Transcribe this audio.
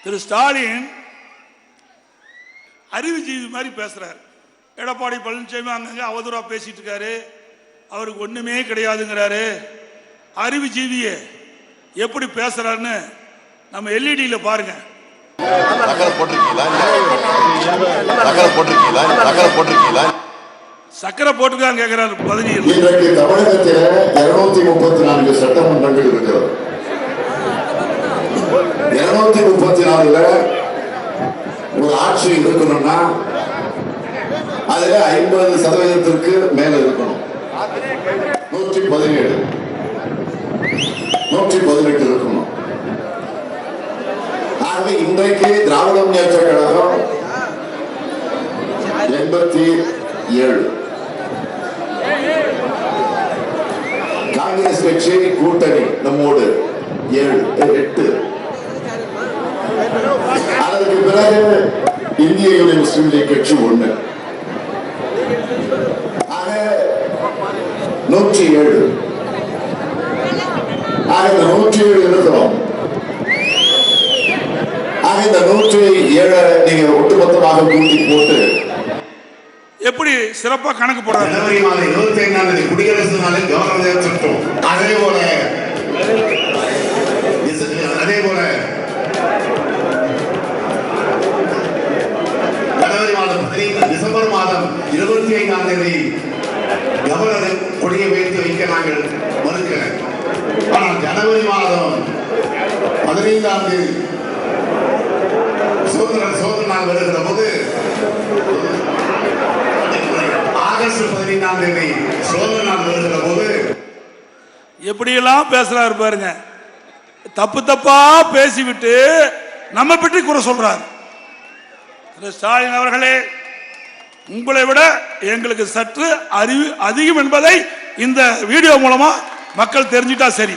திரு ஸ்டாலின் அறிவுஜீவி மாதிரி பேசுறாரு. எடப்பாடி பழனிசாமி அங்கங்க அவதூறா பேசிட்டு இருக்காரு, அவருக்கு ஒண்ணுமே கிடையாதுங்கிறாரு. அறிவுஜீவியே எப்படி பேசுறாருன்னு நம்ம எல்இடியில பாருங்க. சக்கரை போட்டுருக்கான்னு கேட்கிறாரு. இன்றைக்கு தமிழகத்தில் 234 சட்டமன்றங்கள் இருக்கிறது. 234ல ஒரு ஆட்சி இருக்கணும்னா அதுல 50% மேல இருக்கணும். 117 118 இருக்கணும். ஆகவே இன்றைக்கு திராவிட முன்னேற்ற கழகம் 87, காங்கிரஸ் கட்சி கூட்டணி நம்மோடு 8, அதற்கு பிறகு இந்திய யூனியன் முஸ்லீம் லீக் கட்சி 1, ஆக 107. ஆக இந்த 107 இருக்கிறோம். ஆக இந்த 107 நீங்க ஒட்டுமொத்தமாக கூட்டி போட்டு எப்படி சிறப்பா கணக்கு போடுறாங்க. ஜனவரி மாதம் 25ஆம் தேதி குடியரசு நாளில் கவர்னர் சட்டம், அதே போல ஜனவரி மாதம் டிசம்பர் மாதம் 25ஆம் தேதி கவர்னர் கொடியை வைத்து வைக்க நாங்கள் மறுக்கிறேன். ஆனால் ஜனவரி மாதம் 15ஆம் தேதி சோதனை நாள் வருகிற போது ஆகஸ்ட் 15ஆம் தேதி சோதனை நாள் வருகிற போது எப்படியெல்லாம் பேசுறாரு பாருங்க. தப்பு தப்பா பேசிவிட்டு நம்ம பற்றி குறை சொல்றாரு. ஸ்டாலின் அவர்களே, உங்களை விட எங்களுக்கு சற்று அறிவு அதிகம் என்பதை இந்த வீடியோ மூலமா மக்கள் தெரிஞ்சுட்டா சரி.